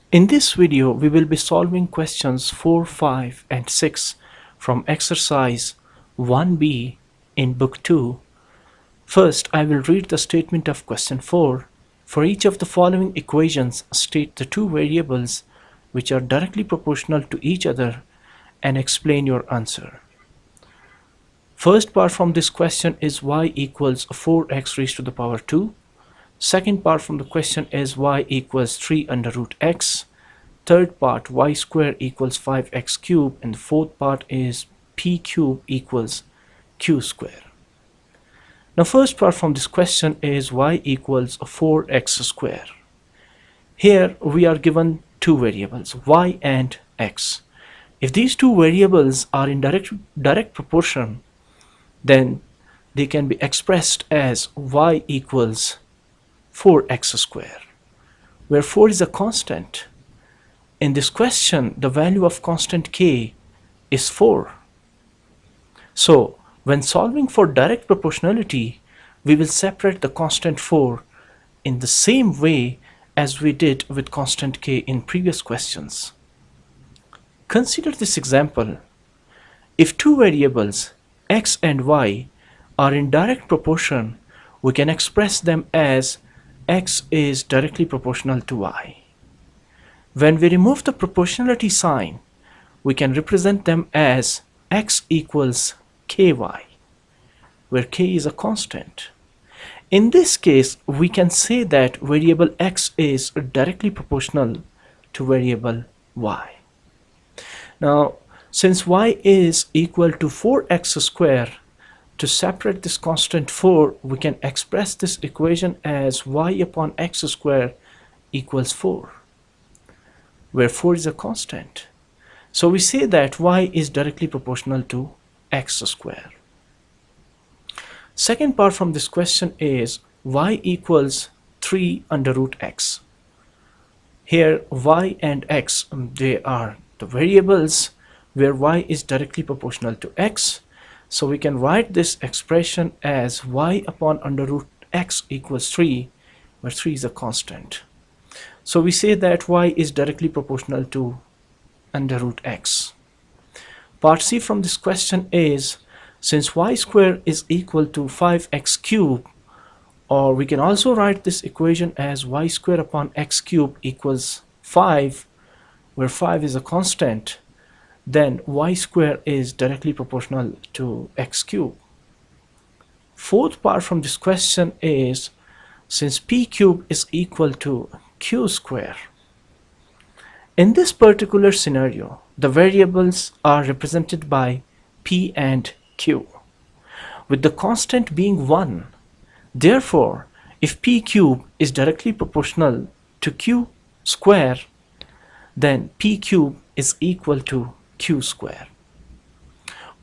In this video, we will be solving questions 4, 5, and 6 from exercise 1B in book 2. First, I will read the statement of question 4. For each of the following equations, state the two variables which are directly proportional to each other and explain your answer. First part from this question is y equals 4x raised to the power 2. Second part from the question is y equals 3 under root x. Third part, y square equals 5x cube, and the fourth part is p cube equals q square. Now first part from this question is y equals 4x square. Here we are given two variables, y and x. If these two variables are in direct proportion, then they can be expressed as y equals 4x square, where 4 is a constant. In this question, the value of constant k is 4. So, when solving for direct proportionality, we will separate the constant 4 in the same way as we did with constant k in previous questions. Consider this example. If two variables, x and y, are in direct proportion, we can express them as x is directly proportional to y. When we remove the proportionality sign, we can represent them as x equals ky, where k is a constant. In this case, we can say that variable x is directly proportional to variable y. Now, since y is equal to 4x square, to separate this constant 4, we can express this equation as y upon x square equals 4, where 4 is a constant. So we say that y is directly proportional to x square. Second part from this question is y equals 3 under root x. Here y and x, they are the variables where y is directly proportional to x. So we can write this expression as y upon under root x equals 3, where 3 is a constant. So we say that y is directly proportional to under root x. Part C from this question is, since y square is equal to 5x cube, or we can also write this equation as y square upon x cube equals 5, where 5 is a constant, then y square is directly proportional to x cube. Fourth part from this question is, since p cube is equal to q square. In this particular scenario, the variables are represented by p and q, with the constant being 1. Therefore, if p cube is directly proportional to q square, then p cube is equal to q square.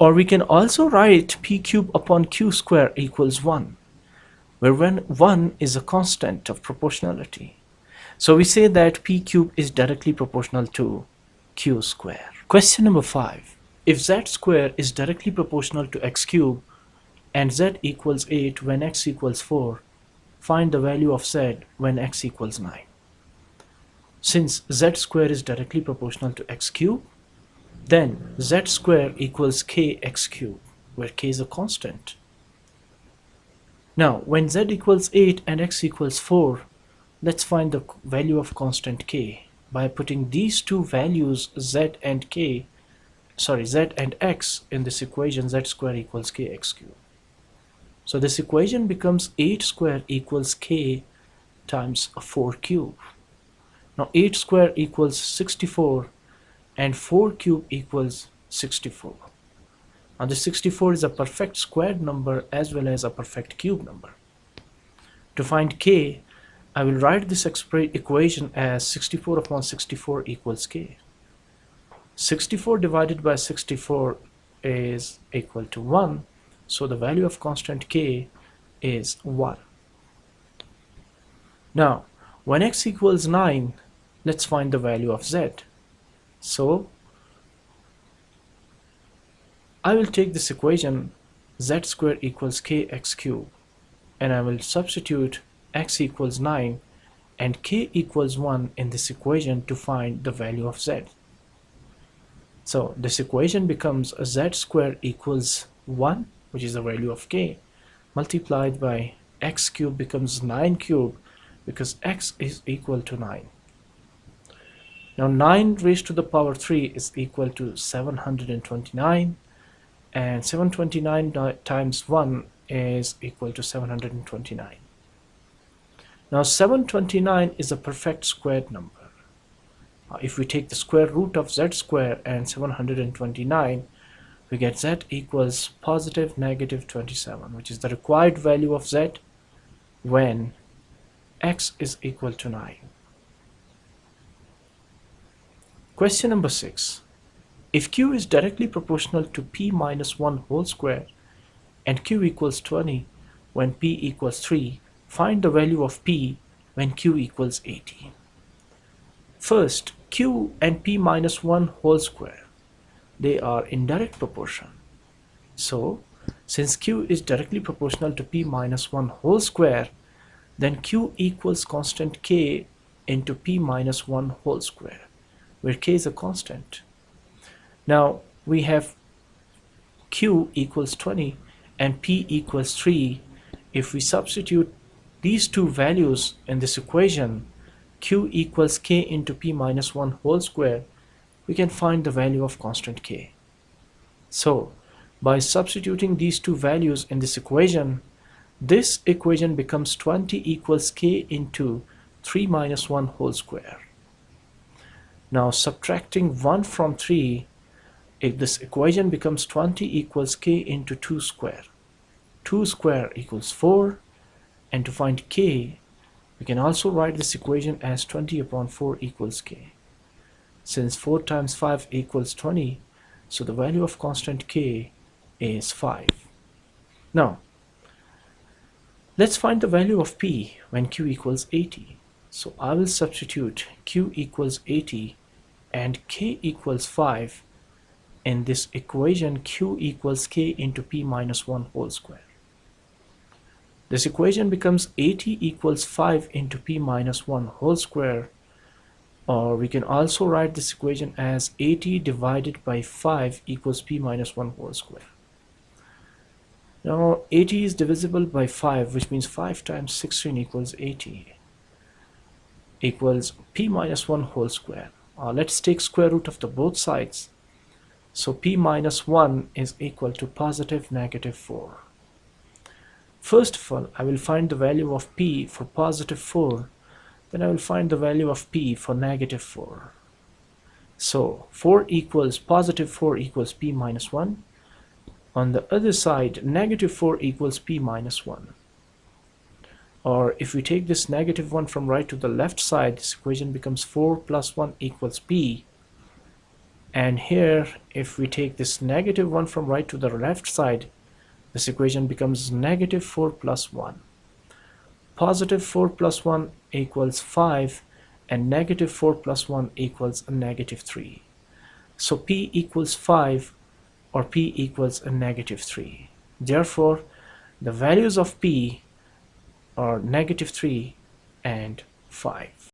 Or we can also write p cube upon q square equals 1, where 1 is a constant of proportionality. So we say that p cube is directly proportional to q square. Question number 5. If z square is directly proportional to x cube and z equals 8 when x equals 4, find the value of z when x equals 9. Since z square is directly proportional to x cube, then z square equals kx cube, where k is a constant. Now, when z equals 8 and x equals 4, let's find the value of constant k by putting these two values z and x in this equation. Z square equals kx cube. So this equation becomes 8 square equals k times 4 cube. Now 8 square equals 64 and 4 cube equals 64. Now the 64 is a perfect squared number as well as a perfect cube number. To find k, I will write this equation as 64 upon 64 equals k. 64 divided by 64 is equal to 1, so the value of constant k is 1. Now, when x equals 9, let's find the value of z. So, I will take this equation z square equals kx cube, and I will substitute x equals 9 and k equals 1 in this equation to find the value of z. So this equation becomes z squared equals 1, which is the value of k, multiplied by x cubed becomes 9 cubed because x is equal to 9. Now 9 raised to the power 3 is equal to 729, and 729 times 1 is equal to 729. Now 729 is a perfect squared number. If we take the square root of z squared and 729, we get z equals positive negative 27, which is the required value of z when x is equal to 9. Question number 6. If q is directly proportional to p minus 1 whole square and q equals 20 when p equals 3, find the value of p when q equals 80. First, q and p minus 1 whole square, they are in direct proportion. So, since q is directly proportional to p minus 1 whole square, then q equals constant k into p minus 1 whole square, where k is a constant. Now, we have q equals 20 and p equals 3. If we substitute these two values in this equation, q equals k into p minus 1 whole square, we can find the value of constant k. So, by substituting these two values in this equation becomes 20 equals k into 3 minus 1 whole square. Now, subtracting 1 from 3, this equation becomes 20 equals k into 2 square. 2 square equals 4, and to find k, we can also write this equation as 20 upon 4 equals k. Since 4 times 5 equals 20, so the value of constant k is 5. Now, let's find the value of p when q equals 80. So I will substitute q equals 80 and k equals 5 in this equation. Q equals k into p minus 1 whole square. This equation becomes 80 equals 5 into p minus 1 whole square, or we can also write this equation as 80 divided by 5 equals p minus 1 whole square. Now 80 is divisible by 5, which means 5 times 16 equals 80, equals p minus 1 whole square. Let's take square root of the both sides. So p minus 1 is equal to positive negative 4. First of all, I will find the value of p for positive 4, then I will find the value of p for negative 4. So 4 equals positive 4 equals p minus 1. On the other side, negative 4 equals p minus 1. Or if we take this negative 1 from right to the left side, this equation becomes 4 plus 1 equals p. And here, if we take this negative 1 from right to the left side, this equation becomes negative 4 plus 1. Positive 4 plus 1 equals 5, and negative 4 plus 1 equals a negative 3. So p equals 5, or p equals a negative 3. Therefore, the values of p are negative 3 and 5.